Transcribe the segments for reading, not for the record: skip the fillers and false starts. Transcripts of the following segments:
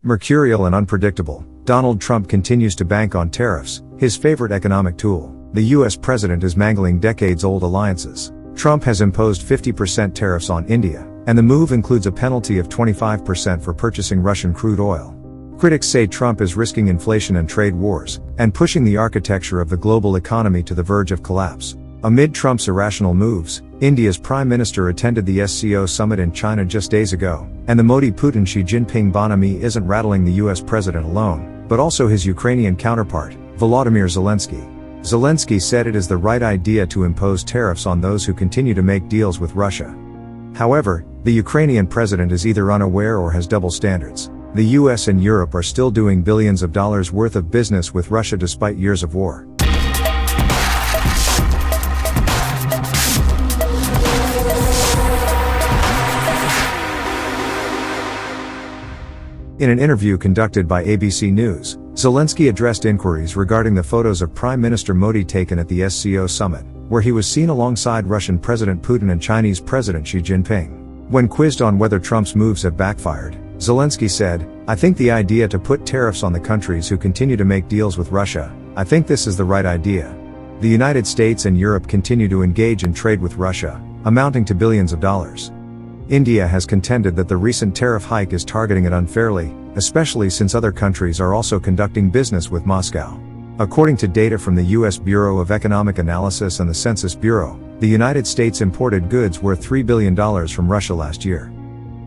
Mercurial and unpredictable, Donald Trump continues to bank on tariffs, his favorite economic tool. The US president is mangling decades-old alliances. Trump has imposed 50% tariffs on India, and the move includes a penalty of 25% for purchasing Russian crude oil. Critics say Trump is risking inflation and trade wars, and pushing the architecture of the global economy to the verge of collapse. Amid Trump's irrational moves, India's Prime Minister attended the SCO summit in China just days ago, and the Modi-Putin-Xi Jinping bonhomie isn't rattling the US president alone, but also his Ukrainian counterpart, Volodymyr Zelenskyy. Zelenskyy said it is the right idea to impose tariffs on those who continue to make deals with Russia. However, the Ukrainian president is either unaware or has double standards. The US and Europe are still doing billions of dollars worth of business with Russia despite years of war. In an interview conducted by ABC News, Zelenskyy addressed inquiries regarding the photos of Prime Minister Modi taken at the SCO summit, where he was seen alongside Russian President Putin and Chinese President Xi Jinping. When quizzed on whether Trump's moves have backfired, Zelenskyy said, "I think the idea to put tariffs on the countries who continue to make deals with Russia, I think this is the right idea. The United States and Europe continue to engage in trade with Russia, amounting to billions of dollars." India has contended that the recent tariff hike is targeting it unfairly, especially since other countries are also conducting business with Moscow. According to data from the US Bureau of Economic Analysis and the Census Bureau, the United States imported goods worth $3 billion from Russia last year.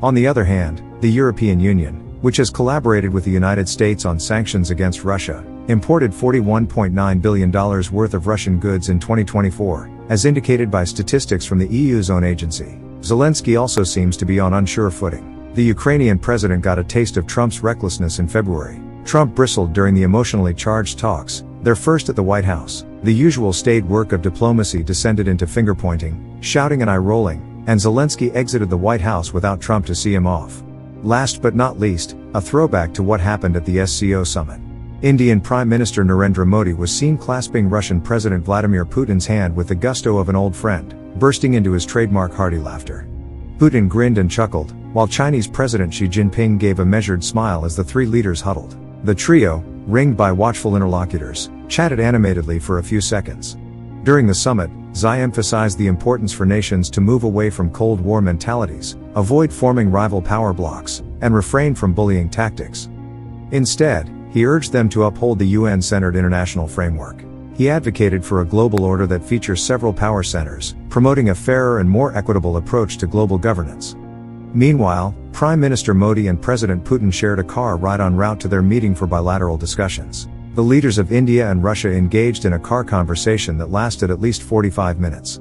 On the other hand, the European Union, which has collaborated with the United States on sanctions against Russia, imported $41.9 billion worth of Russian goods in 2024, as indicated by statistics from the EU's own agency. Zelenskyy also seems to be on unsure footing. The Ukrainian president got a taste of Trump's recklessness in February. Trump bristled during the emotionally charged talks, their first at the White House. The usual staid work of diplomacy descended into finger-pointing, shouting and eye-rolling, and Zelenskyy exited the White House without Trump to see him off. Last but not least, a throwback to what happened at the SCO summit. Indian Prime Minister Narendra Modi was seen clasping Russian President Vladimir Putin's hand with the gusto of an old friend, bursting into his trademark hearty laughter. Putin grinned and chuckled, while Chinese President Xi Jinping gave a measured smile as the three leaders huddled. The trio, ringed by watchful interlocutors, chatted animatedly for a few seconds. During the summit, Xi emphasized the importance for nations to move away from Cold War mentalities, avoid forming rival power blocs, and refrain from bullying tactics. Instead, he urged them to uphold the UN-centered international framework. He advocated for a global order that features several power centers, promoting a fairer and more equitable approach to global governance. Meanwhile, Prime Minister Modi and President Putin shared a car ride en route to their meeting for bilateral discussions. The leaders of India and Russia engaged in a car conversation that lasted at least 45 minutes.